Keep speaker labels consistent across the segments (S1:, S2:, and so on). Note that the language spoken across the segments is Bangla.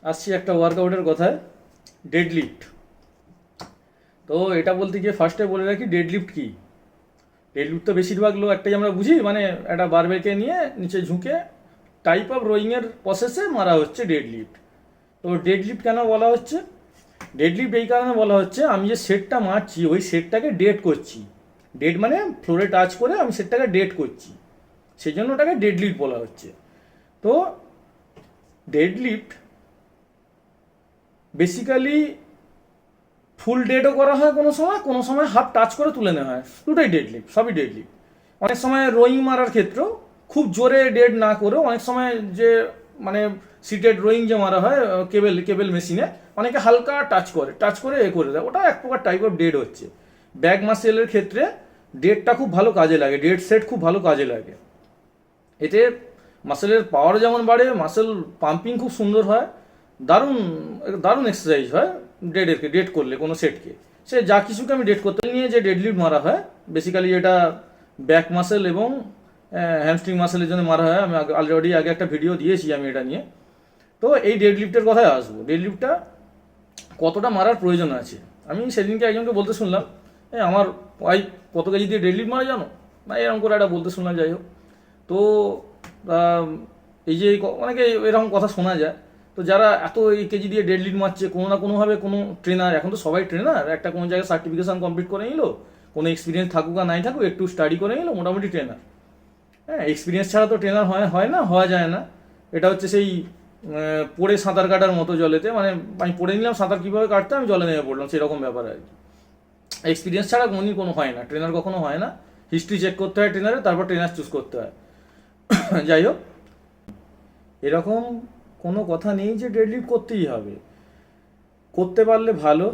S1: আসছি একটা ওয়ার্কআউটের কথায়, ডেডলিফট। তো এটা বলতে গিয়ে ফার্স্টে বলে রাখি ডেডলিফট কি। ডেডলিফট তো বেশিরভাগ লোক একটাই আমরা বুঝি, মানে একটা বারবেলকে নিয়ে নিচে ঝুঁকে টাইপ অফ রোয়িংয়ের প্রসেসে মারা হচ্ছে ডেডলিফট। তো ডেডলিফট কেন বলা হচ্ছে? ডেডলিফট এই কারণে বলা হচ্ছে, আমি যে সেটটা মারছি ওই সেটটাকে ডেড করছি। ডেড মানে ফ্লোরে টাচ করে আমি সেটটাকে ডেড করছি, সেই জন্য ওটাকে ডেডলিফট বলা হচ্ছে। তো ডেডলিফট বেসিক্যালি ফুল ডেডও করা হয়, কোনো সময় হাফ টাচ করে তুলে নেওয়া হয়, দুটোই ডেডলিফট, সবই ডেডলিফট। অনেক সময় রোয়িং মারার ক্ষেত্রেও খুব জোরে ডেড না করেও অনেক সময় যে মানে সিটেড রোয়িং যে মারা হয় কেবেল কেবেল মেশিনে, অনেকে হালকা টাচ করে এ করে দেয়, ওটা এক প্রকার টাইপ অফ ডেড হচ্ছে। ব্যাক মাসেলের ক্ষেত্রে ডেডটা খুব ভালো কাজে লাগে, ডেড সেট খুব ভালো কাজে লাগে। এতে মাসেলের পাওয়ার যেমন বাড়ে, মাসেল পাম্পিং খুব সুন্দর হয়, দারুণ দারুণ এক্সারসাইজ হয়। ডেড করলে কোনো সেটকে, সে যা কিছুকে আমি ডেড করতে নিয়ে যে ডেডলিফট মারা হয়, বেসিক্যালি এটা ব্যাক মাসেল এবং হ্যামস্ট্রিং মাসেলের জন্য মারা হয়। আমি অলরেডি আগে একটা ভিডিও দিয়েছি আমি এটা নিয়ে। তো এই ডেডলিফটের কথায় আসবো, ডেডলিফটটা কতটা মারার প্রয়োজন আছে। আমি সেদিনকে একজনকে বলতে শুনলাম, আমার ওয়াইফ কত কেজি দিয়ে ডেডলিফট মারা জানো না, এরকম করে একটা বলতে শুনলাম। যাই হোক, তো এই যে অনেকে এরকম কথা শোনা যায়। তো যারা এত এই কেজি দিয়ে ডেডলিফট মারছে, কোনো না কোনোভাবে কোনো ট্রেনার, এখন তো সবাই ট্রেনার, একটা কোনো জায়গায় সার্টিফিকেশন কমপ্লিট করে নিল, কোনো এক্সপিরিয়েন্স থাকুক আর নাই থাকুক, একটু স্টাডি করে নিল, মোটামুটি ট্রেনার। হ্যাঁ, এক্সপিরিয়েন্স ছাড়া তো ট্রেনার হওয়া যায় না। এটা হচ্ছে সেই পড়ে সাঁতার কাটার মতো জলেতে, মানে আমি পড়ে নিলাম সাঁতার কীভাবে কাটতে, আমি জলে নেমে পড়লাম, সেরকম ব্যাপার আর কি। এক্সপিরিয়েন্স ছাড়া কোনো হয় না, ট্রেনার কখনো হয় না। হিস্ট্রি চেক করতে হয় ট্রেনারে, তারপর ট্রেনার চুজ করতে হয়। যাই হোক, এরকম কোনো কথা নেই যে ডেডলিফট করতেই হবে। করতে পারলে ভালো,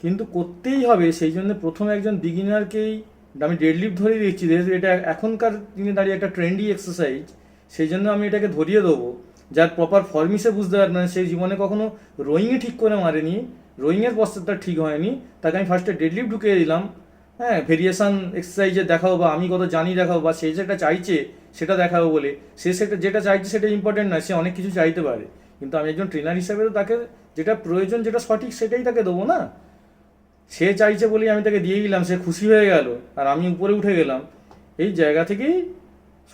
S1: কিন্তু করতেই হবে সেই জন্য প্রথমে একজন বিগিনারকেই আমি ডেডলিফট ধরিয়ে দিচ্ছি, যেহেতু এটা এখনকার দিনে দাঁড়িয়ে একটা ট্রেন্ডি এক্সারসাইজ, সেই জন্য আমি এটাকে ধরিয়ে দেবো। যার প্রপার ফর্মিসে বুঝতে পারবে না, সেই জীবনে কখনো রোয়িংয়ে ঠিক করে মারেনি, রোয়িংয়ের পশ্চাৎটা ঠিক হয়নি, তাকে আমি ফার্স্টে ডেডলিফট ঢুকিয়ে দিলাম। হ্যাঁ, ভেরিয়েশন এক্সারসাইজে দেখাবো, বা আমি কত জানি দেখাবো, বা সে যেটা চাইছে সেটা দেখাবো বলে, সে সেটা যেটা চাইছে সেটা ইম্পর্টেন্ট নয়, সে অনেক কিছু চাইতে পারে। কিন্তু আমি একজন ট্রেনার হিসাবে তো তাকে যেটা প্রয়োজন, যেটা সঠিক, সেটাই তাকে দেবো না। সে চাইছে বলেই আমি তাকে দিয়ে দিলাম, সে খুশি হয়ে গেল আর আমি উপরে উঠে গেলাম, এই জায়গা থেকেই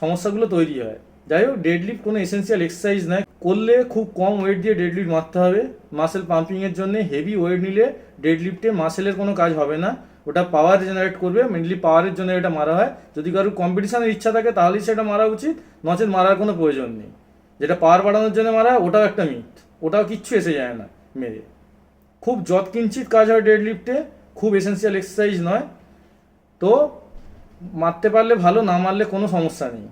S1: সমস্যাগুলো তৈরি হয়। যাই হোক, ডেডলিফট কোনো এসেন্সিয়াল এক্সারসাইজ নয়, করলে খুব কম ওয়েট দিয়ে ডেডলিফট মারতে হবে। মাসেল পাম্পিংয়ের জন্য হেভি ওয়েট নিলে ডেডলিফটে মাসেলের কোনো কাজ হবে না, ওটা পাওয়ার জেনারেট করবে, মেনলি পাওয়ারের জন্য এটা মারা হয়। যদি কারোর কম্পিটিশনের ইচ্ছা থাকে তাহলেই সেটা মারা উচিত, নচেত মারার কোনো প্রয়োজন নেই। যেটা পাওয়ার বাড়ানোর জন্য মারা হয় ওটাও একটা মিথ, ওটাও কিচ্ছু এসে যায় না মেরে। খুব যৎকিঞ্চিত কাজ হয় ডেডলিফটে, খুব এসেন্সিয়াল এক্সারসাইজ নয়। তো মারতে পারলে ভালো, না মারলে কোনো সমস্যা নেই।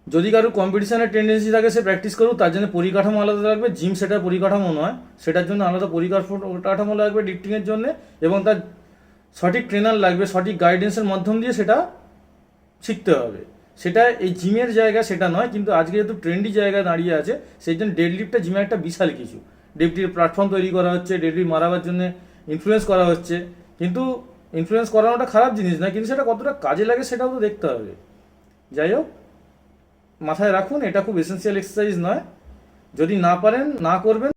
S1: যদি কারোর কম্পিটিশনের টেন্ডেন্সি থাকে, সে প্র্যাকটিস করুক, তার জন্য পরিকাঠামো আলাদা লাগবে। জিম সেটার পরিকাঠামো নয়, সেটার জন্য আলাদা পরিকাঠামো লাগবে লিফটিংয়ের জন্য, এবং তার সঠিক ট্রেনার লাগবে, সঠিক গাইডেন্সের মাধ্যম দিয়ে সেটা শিখতে হবে। সেটা এই জিমের জায়গা সেটা নয়, কিন্তু আজকে যেহেতু ট্রেন্ডি জায়গায় দাঁড়িয়ে আছে, সেই জন্য ডেডলিফটটা জিমে একটা বিশাল কিছু। ডেডলিফটের প্ল্যাটফর্ম তৈরি করা হচ্ছে, ডেডলিফট মারাবার জন্য ইনফ্লুয়েন্স করা হচ্ছে। কিন্তু ইনফ্লুয়েন্স করানোটা খারাপ জিনিস না, কিন্তু সেটা কতটা কাজে লাগে সেটাও তো দেখতে হবে। যাই হোক, মাথায় রাখুন, এটা খুব এসেন্সিয়াল এক্সারসাইজ নয়। যদি না পারেন, না করবেন।